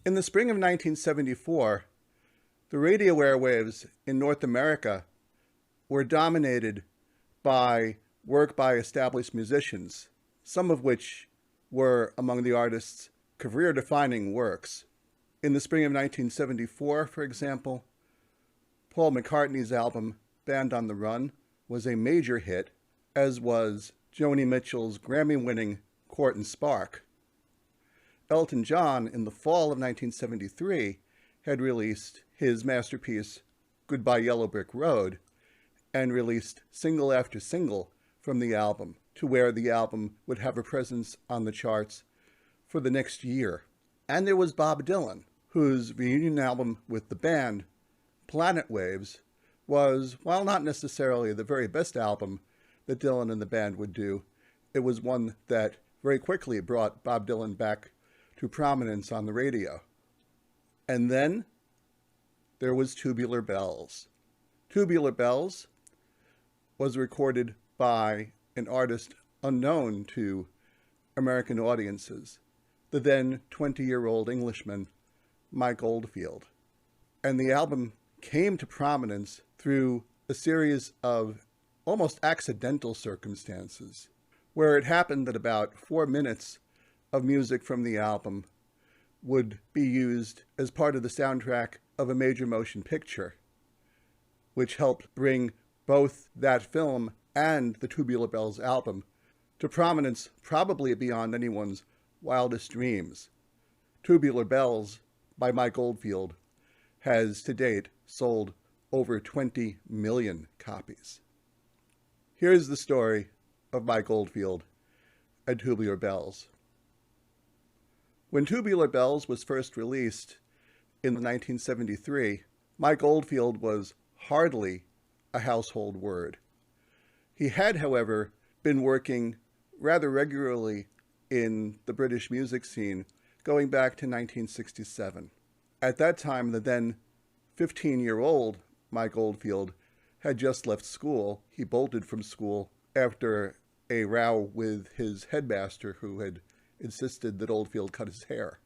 In the spring of 1974, the radio airwaves in North America were dominated by work by established musicians, some of which were among the artist's career-defining works. In the spring of 1974, for example, Paul McCartney's album Band on the Run was a major hit, as was Joni Mitchell's Grammy-winning Court and Spark. Elton John, in the fall of 1973, had released his masterpiece Goodbye Yellow Brick Road and released single after single from the album, to where the album would have a presence on the charts for the next year. And there was Bob Dylan, whose reunion album with the band, Planet Waves, was, while not necessarily the very best album that Dylan and the band would do, it was one that very quickly brought Bob Dylan back to prominence on the radio. And then there was Tubular Bells. Tubular Bells was recorded by an artist unknown to American audiences, the then 20-year-old Englishman, Mike Oldfield. And the album came to prominence through a series of almost accidental circumstances, where it happened that about 4 minutes of music from the album would be used as part of the soundtrack of a major motion picture, which helped bring both that film and the Tubular Bells album to prominence probably beyond anyone's wildest dreams. Tubular Bells by Mike Oldfield has to date sold over 20 million copies. Here's the story of Mike Oldfield and Tubular Bells. When Tubular Bells was first released in 1973, Mike Oldfield was hardly a household word. He had, however, been working rather regularly in the British music scene going back to 1967. At that time, the then 15-year-old Mike Oldfield had just left school. He bolted from school after a row with his headmaster, who had insisted that Oldfield cut his hair.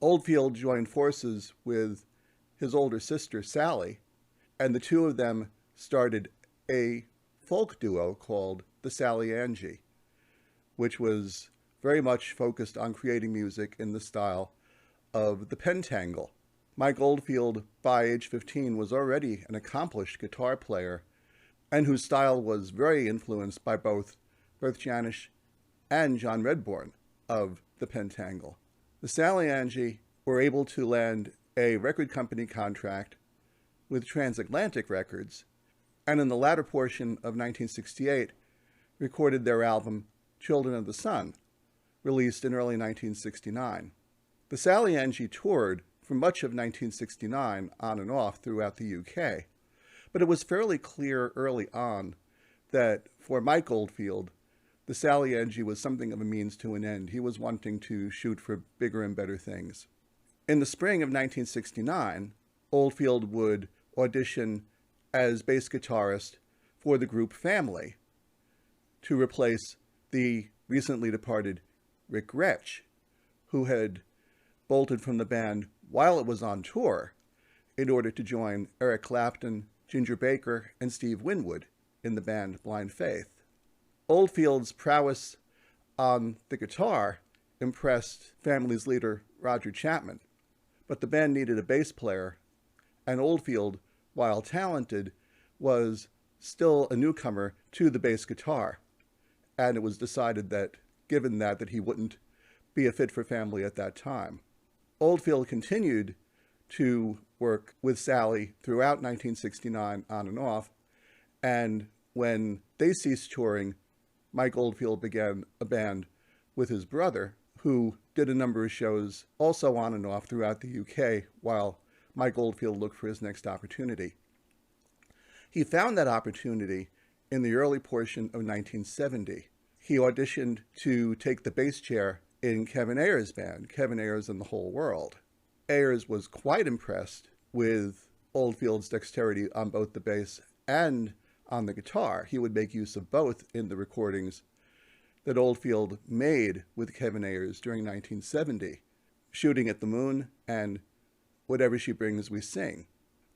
Oldfield joined forces with his older sister, Sally, and the two of them started a folk duo called the Sallyangie, which was very much focused on creating music in the style of the pentangle. Mike Oldfield, by age 15, was already an accomplished guitar player, and whose style was very influenced by both Bert Jansch and John Redbourn of the pentangle. The Sallyangie were able to land a record company contract with Transatlantic Records, and in the latter portion of 1968 recorded their album Children of the Sun, released in early 1969. The Sallyangie toured for much of 1969 on and off throughout the UK, but it was fairly clear early on that for Mike Oldfield, the Sallyangie was something of a means to an end. He was wanting to shoot for bigger and better things. In the spring of 1969, Oldfield would audition as bass guitarist for the group Family to replace the recently departed Rick Gretsch, who had bolted from the band while it was on tour in order to join Eric Clapton, Ginger Baker, and Steve Winwood in the band Blind Faith. Oldfield's prowess on the guitar impressed Family's leader Roger Chapman, but the band needed a bass player, and Oldfield, while talented, was still a newcomer to the bass guitar, and it was decided that, given that he wouldn't be a fit for Family at that time. Oldfield continued to work with Sally throughout 1969 on and off, and when they ceased touring, Mike Oldfield began a band with his brother, who did a number of shows also on and off throughout the UK while Mike Oldfield looked for his next opportunity. He found that opportunity in the early portion of 1970. He auditioned to take the bass chair in Kevin Ayers' band, Kevin Ayers and the Whole World. Ayers was quite impressed with Oldfield's dexterity on both the bass and on the guitar. He would make use of both in the recordings that Oldfield made with Kevin Ayers during 1970. Shooting at the Moon and Whatever She Brings We Sing.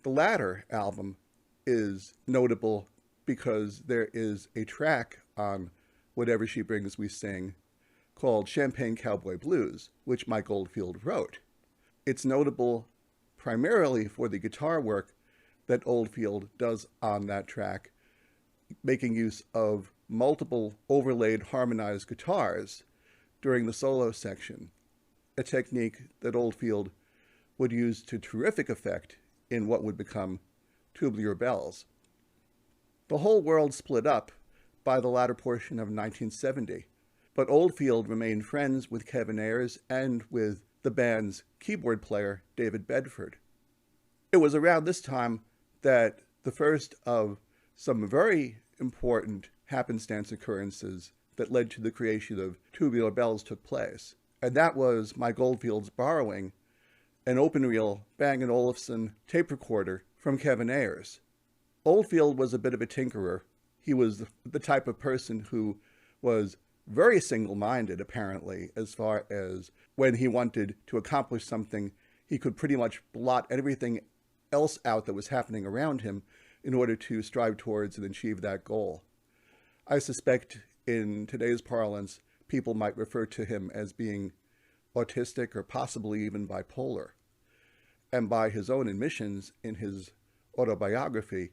The latter album is notable because there is a track on Whatever She Brings We Sing called Champagne Cowboy Blues, which Mike Oldfield wrote. It's notable primarily for the guitar work that Oldfield does on that track, making use of multiple overlaid harmonized guitars during the solo section, a technique that Oldfield would use to terrific effect in what would become Tubular Bells. The whole world split up by the latter portion of 1970, but Oldfield remained friends with Kevin Ayers and with the band's keyboard player, David Bedford. It was around this time that the first of some very important happenstance occurrences that led to the creation of Tubular Bells took place, and that was Mike Oldfield's borrowing an open-reel Bang & Olufsen tape recorder from Kevin Ayers. Oldfield was a bit of a tinkerer. He was the type of person who was very single-minded, apparently, as far as when he wanted to accomplish something, he could pretty much blot everything else out that was happening around him in order to strive towards and achieve that goal. I suspect in today's parlance, people might refer to him as being autistic or possibly even bipolar. And by his own admissions in his autobiography,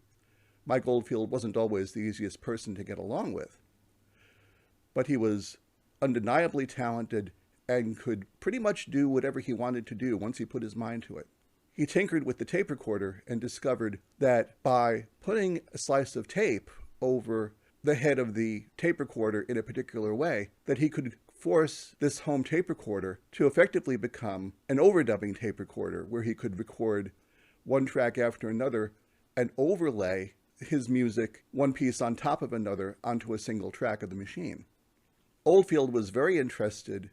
Mike Oldfield wasn't always the easiest person to get along with. But he was undeniably talented and could pretty much do whatever he wanted to do once he put his mind to it. He tinkered with the tape recorder and discovered that by putting a slice of tape over the head of the tape recorder in a particular way, that he could force this home tape recorder to effectively become an overdubbing tape recorder where he could record one track after another and overlay his music one piece on top of another onto a single track of the machine. Oldfield was very interested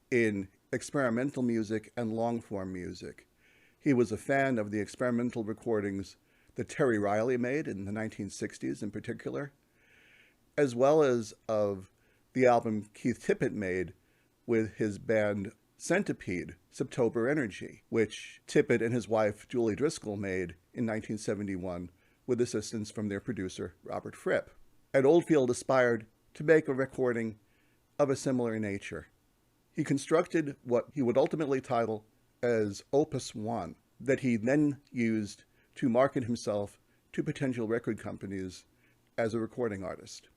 in experimental music and long-form music. He was a fan of the experimental recordings that Terry Riley made in the 1960s in particular, as well as of the album Keith Tippett made with his band Centipede, Septober Energy, which Tippett and his wife Julie Driscoll made in 1971 with assistance from their producer Robert Fripp. And Oldfield aspired to make a recording of a similar nature. He constructed what he would ultimately title as Opus One, that he then used to market himself to potential record companies as a recording artist.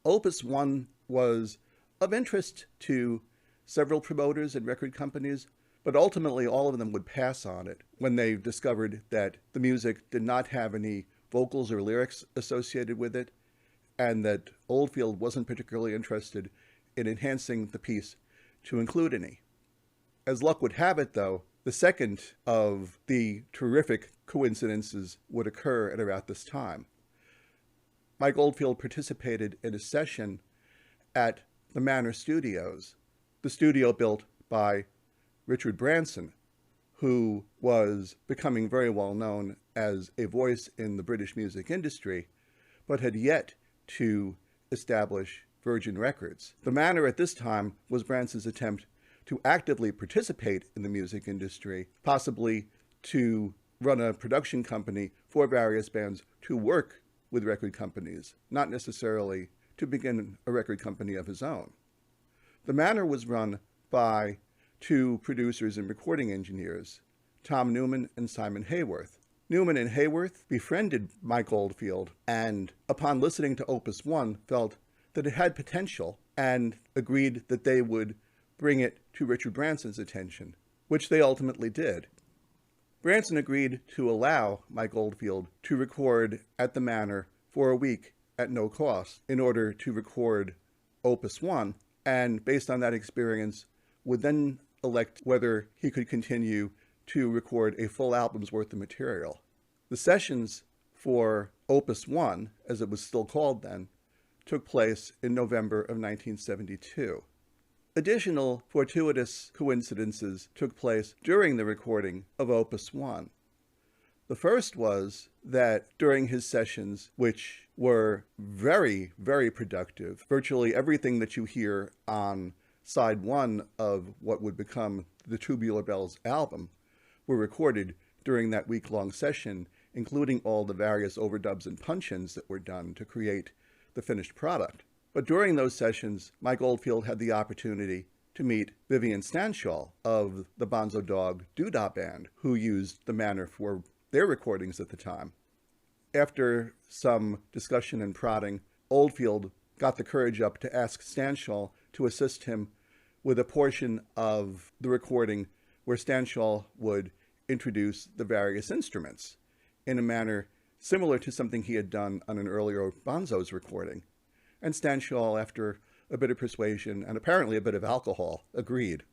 Opus One was of interest to several promoters and record companies, but ultimately all of them would pass on it when they discovered that the music did not have any vocals or lyrics associated with it, and that Oldfield wasn't particularly interested in enhancing the piece to include any. As luck would have it, though, the second of the terrific coincidences would occur at about this time. Mike Oldfield participated in a session at the Manor Studios, the studio built by Richard Branson, who was becoming very well known as a voice in the British music industry, but had yet to establish Virgin Records. The Manor at this time was Branson's attempt to actively participate in the music industry, possibly to run a production company for various bands to work with record companies, not necessarily to begin a record company of his own. The Manor was run by two producers and recording engineers, Tom Newman and Simon Hayworth. Newman and Hayworth befriended Mike Oldfield, and upon listening to Opus One, felt that it had potential and agreed that they would bring it to Richard Branson's attention, which they ultimately did. Branson agreed to allow Mike Oldfield to record at the Manor for a week at no cost in order to record Opus One, and based on that experience, would then elect whether he could continue to record a full album's worth of material. The sessions for Opus One, as it was still called then, took place in November of 1972. Additional fortuitous coincidences took place during the recording of Opus One. The first was that during his sessions, which were very, very productive, virtually everything that you hear on side one of what would become the Tubular Bells album were recorded during that week-long session, including all the various overdubs and punch-ins that were done to create the finished product. But during those sessions, Mike Oldfield had the opportunity to meet Vivian Stanshall of the Bonzo Dog Doodah Band, who used the Manor for their recordings at the time. After some discussion and prodding, Oldfield got the courage up to ask Stanshall to assist him with a portion of the recording where Stanshall would introduce the various instruments in a manner similar to something he had done on an earlier Bonzo's recording. And Stanshall, after a bit of persuasion and apparently a bit of alcohol, agreed.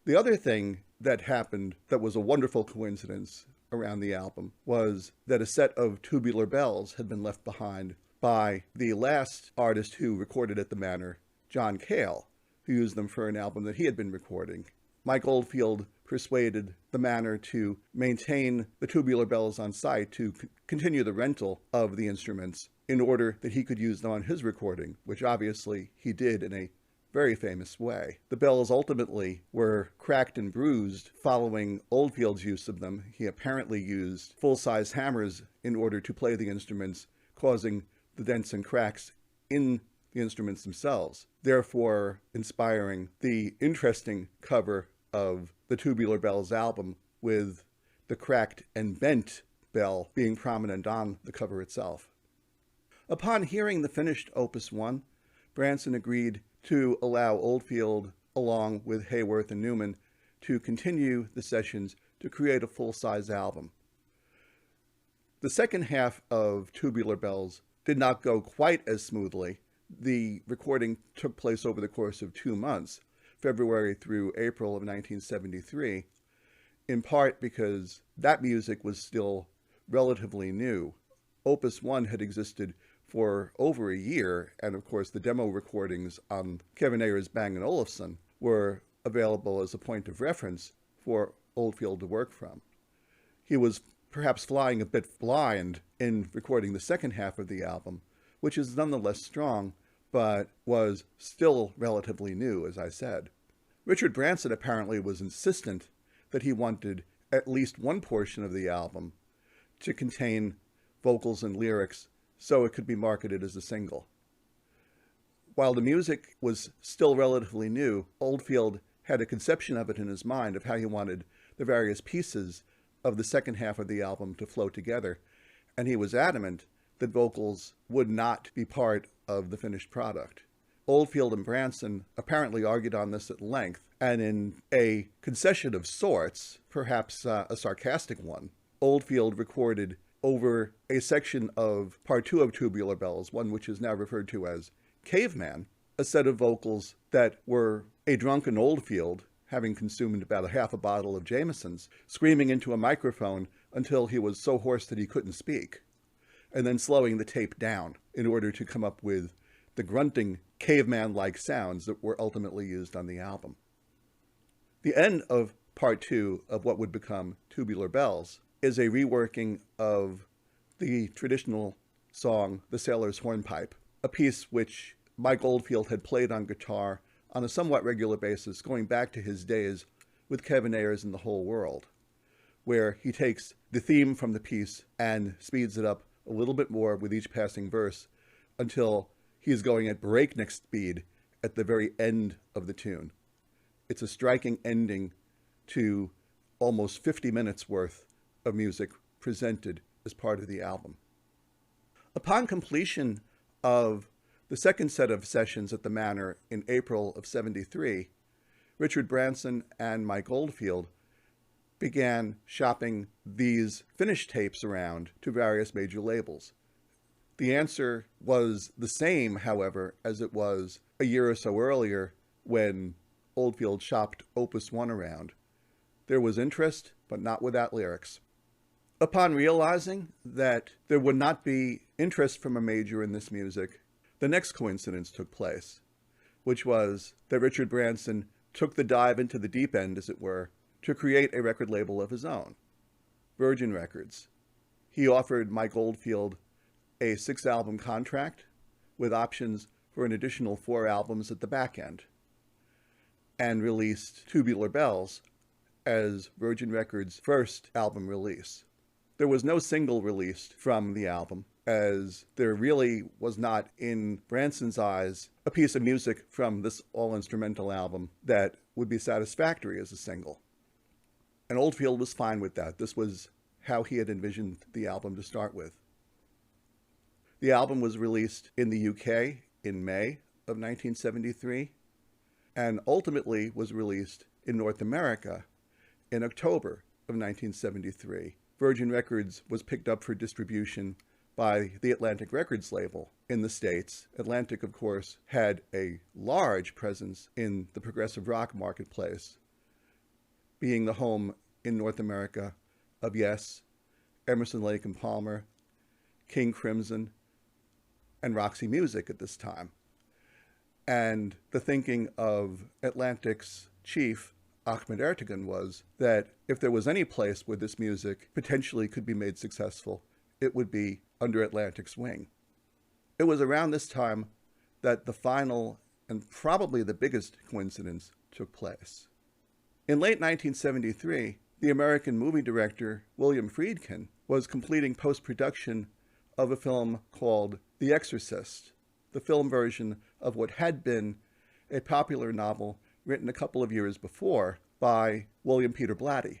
The other thing that happened that was a wonderful coincidence around the album was that a set of Tubular Bells had been left behind by the last artist who recorded at the Manor, John Cale, who used them for an album that he had been recording. Mike Oldfield persuaded the Manor to maintain the Tubular Bells on site to continue the rental of the instruments in order that he could use them on his recording, which obviously he did in a very famous way. The bells ultimately were cracked and bruised following Oldfield's use of them. He apparently used full-size hammers in order to play the instruments, causing the dents and cracks in the instruments themselves, therefore inspiring the interesting cover of the Tubular Bells album, with the cracked and bent bell being prominent on the cover itself. Upon hearing the finished Opus One, Branson agreed to allow Oldfield, along with Hayworth and Newman, to continue the sessions to create a full-size album. The second half of Tubular Bells did not go quite as smoothly. The recording took place over the course of 2 months, February through April of 1973, in part because that music was still relatively new. Opus One had existed for over a year, and of course the demo recordings on Kevin Ayers' Bang & Olufsen were available as a point of reference for Oldfield to work from. He was perhaps flying a bit blind in recording the second half of the album, which is nonetheless strong, but was still relatively new, as I said. Richard Branson apparently was insistent that he wanted at least one portion of the album to contain vocals and lyrics so it could be marketed as a single. While the music was still relatively new, Oldfield had a conception of it in his mind of how he wanted the various pieces of the second half of the album to flow together, and he was adamant that vocals would not be part of the finished product. Oldfield and Branson apparently argued on this at length, and in a concession of sorts, perhaps a sarcastic one, Oldfield recorded over a section of Part 2 of Tubular Bells, one which is now referred to as Caveman, a set of vocals that were a drunken Oldfield, having consumed about a half a bottle of Jameson's, screaming into a microphone until he was so hoarse that he couldn't speak, and then slowing the tape down in order to come up with the grunting, caveman-like sounds that were ultimately used on the album. The end of Part 2 of what would become Tubular Bells is a reworking of the traditional song, The Sailor's Hornpipe, a piece which Mike Oldfield had played on guitar on a somewhat regular basis going back to his days with Kevin Ayers and the Whole World, where he takes the theme from the piece and speeds it up a little bit more with each passing verse until he is going at breakneck speed at the very end of the tune. It's a striking ending to almost 50 minutes worth of music presented as part of the album. Upon completion of the second set of sessions at the Manor in April of '73, Richard Branson and Mike Oldfield began shopping these finished tapes around to various major labels. The answer was the same, however, as it was a year or so earlier when Oldfield shopped Opus One around. There was interest, but not without lyrics. Upon realizing that there would not be interest from a major in this music, the next coincidence took place, which was that Richard Branson took the dive into the deep end, as it were, to create a record label of his own, Virgin Records. He offered Mike Oldfield a 6-album contract with options for an additional 4 albums at the back end, and released Tubular Bells as Virgin Records' first album release. There was no single released from the album, as there really was not, in Branson's eyes, a piece of music from this all-instrumental album that would be satisfactory as a single. And Oldfield was fine with that. This was how he had envisioned the album to start with. The album was released in the UK in May of 1973, and ultimately was released in North America in October of 1973. Virgin Records was picked up for distribution by the Atlantic Records label in the States. Atlantic, of course, had a large presence in the progressive rock marketplace, being the home in North America of Yes, Emerson, Lake and Palmer, King Crimson, and Roxy Music at this time. And the thinking of Atlantic's chief, Ahmet Ertegun, was that if there was any place where this music potentially could be made successful, it would be under Atlantic's wing. It was around this time that the final and probably the biggest coincidence took place. In late 1973, the American movie director William Friedkin was completing post-production of a film called The Exorcist, the film version of what had been a popular novel written a couple of years before by William Peter Blatty.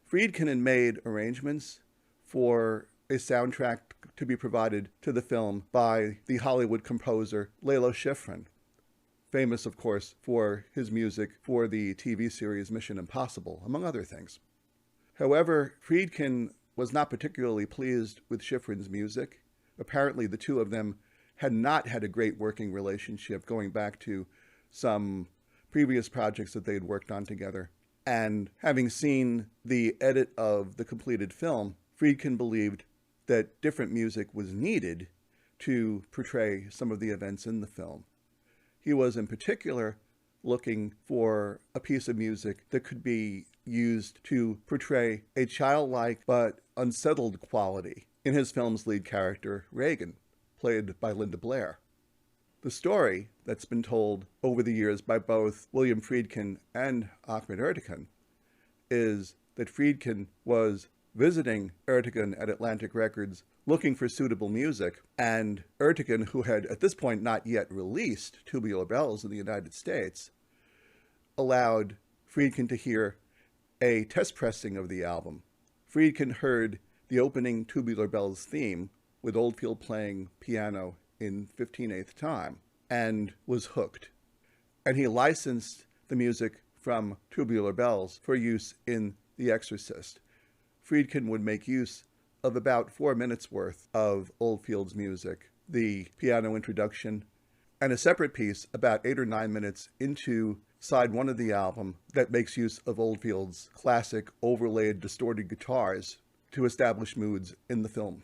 Friedkin had made arrangements for a soundtrack to be provided to the film by the Hollywood composer Lalo Schifrin, famous, of course, for his music for the TV series Mission Impossible, among other things. However, Friedkin was not particularly pleased with Schifrin's music. Apparently, the two of them had not had a great working relationship going back to some previous projects that they had worked on together. And having seen the edit of the completed film, Friedkin believed that different music was needed to portray some of the events in the film. He was in particular looking for a piece of music that could be used to portray a childlike but unsettled quality in his film's lead character, Reagan, played by Linda Blair. The story that's been told over the years by both William Friedkin and Ahmet Ertegun is that Friedkin was visiting Ertegun at Atlantic Records looking for suitable music, and Ertegun, who had at this point not yet released Tubular Bells in the United States, allowed Friedkin to hear a test pressing of the album. Friedkin heard the opening Tubular Bells theme with Oldfield playing piano in 15/8 time and was hooked. And he licensed the music from Tubular Bells for use in The Exorcist. Friedkin would make use of about 4 minutes worth of Oldfield's music, the piano introduction, and a separate piece about 8 or 9 minutes into side one of the album that makes use of Oldfield's classic overlaid distorted guitars to establish moods in the film.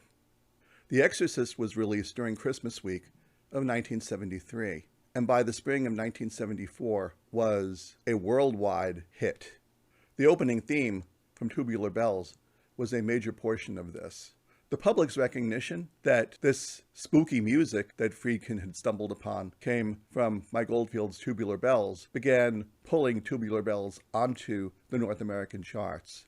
The Exorcist was released during Christmas week of 1973, and by the spring of 1974 was a worldwide hit. The opening theme from Tubular Bells was a major portion of this. The public's recognition that this spooky music that Friedkin had stumbled upon came from Mike Oldfield's Tubular Bells began pulling Tubular Bells onto the North American charts.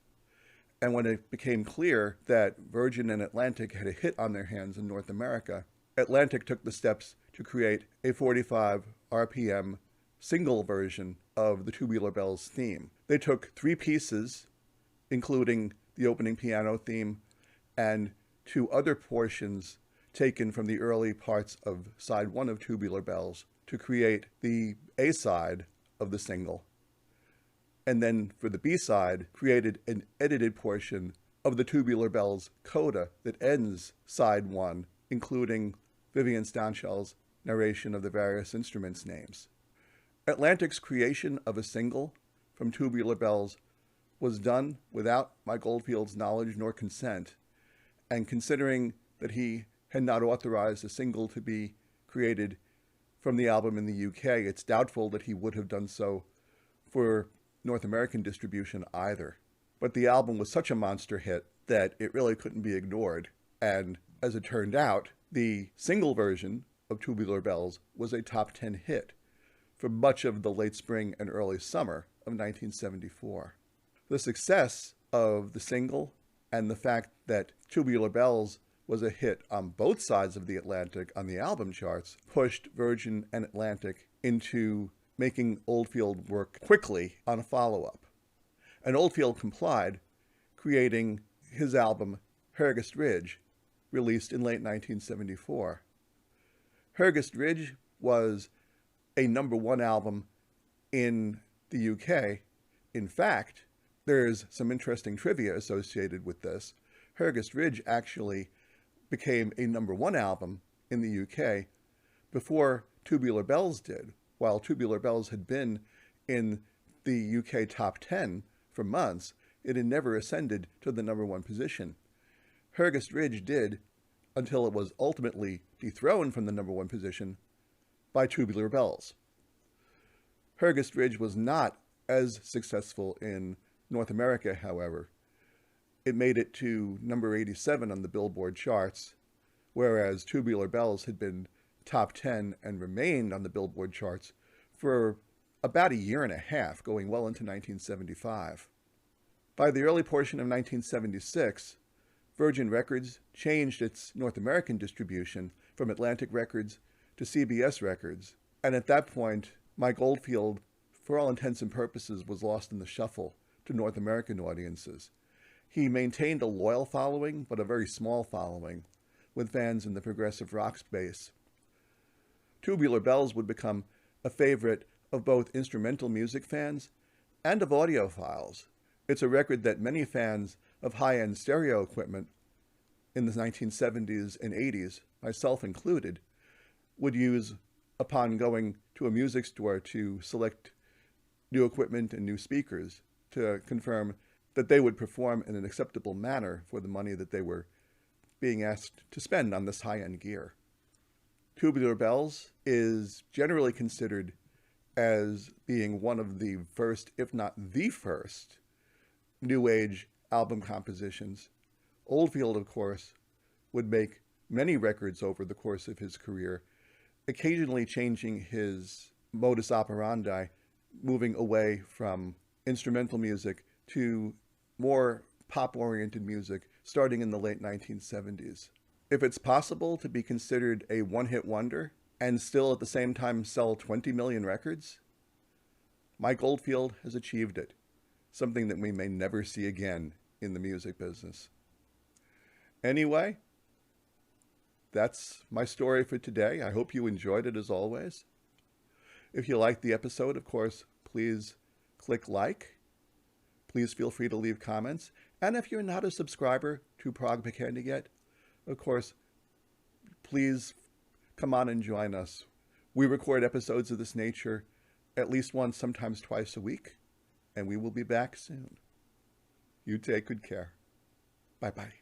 And when it became clear that Virgin and Atlantic had a hit on their hands in North America, Atlantic took the steps to create a 45 RPM single version of the Tubular Bells theme. They took 3 pieces, including the opening piano theme and 2 other portions taken from the early parts of side 1 of Tubular Bells to create the A-side of the single. And then for the B-side, created an edited portion of the Tubular Bells coda that ends side 1, including Vivian Stanshall's narration of the various instruments' names. Atlantic's creation of a single from Tubular Bells was done without Mike Oldfield's knowledge nor consent, and considering that he had not authorized a single to be created from the album in the UK, it's doubtful that he would have done so for North American distribution either. But the album was such a monster hit that it really couldn't be ignored, and as it turned out, the single version of Tubular Bells was a top 10 hit for much of the late spring and early summer of 1974. The success of the single and the fact that Tubular Bells was a hit on both sides of the Atlantic on the album charts pushed Virgin and Atlantic into making Oldfield work quickly on a follow-up. And Oldfield complied, creating his album Hergest Ridge, released in late 1974. Hergest Ridge was a #1 album in the UK. In fact, there's some interesting trivia associated with this. Hergest Ridge actually became a #1 album in the UK before Tubular Bells did. While Tubular Bells had been in the UK top 10 for months, it had never ascended to the #1 position. Hergest Ridge did until it was ultimately dethroned from the #1 position by Tubular Bells. Hergest Ridge was not as successful in North America, however. It made it to number 87 on the Billboard charts, whereas Tubular Bells had been top 10 and remained on the Billboard charts for about a year and a half, going well into 1975. By the early portion of 1976, Virgin Records changed its North American distribution from Atlantic Records to CBS Records, and at that point, Mike Oldfield, for all intents and purposes, was lost in the shuffle to North American audiences. He maintained a loyal following, but a very small following, with fans in the progressive rock space. Tubular Bells would become a favorite of both instrumental music fans and of audiophiles. It's a record that many fans of high-end stereo equipment in the 1970s and 80s, myself included, would use upon going to a music store to select new equipment and new speakers to confirm that they would perform in an acceptable manner for the money that they were being asked to spend on this high-end gear. Tubular Bells is generally considered as being one of the first, if not the first, New Age album compositions. Oldfield, of course, would make many records over the course of his career, occasionally changing his modus operandi, moving away from instrumental music to more pop-oriented music starting in the late 1970s. If it's possible to be considered a one-hit wonder and still at the same time sell 20 million records, Mike Oldfield has achieved it, something that we may never see again in the music business. Anyway, that's my story for today. I hope you enjoyed it as always. If you liked the episode, of course, please click like. Please feel free to leave comments. And if you're not a subscriber to PROG yet, of course, please come on and join us. We record episodes of this nature at least once, sometimes twice a week, and we will be back soon. You take good care. Bye-bye.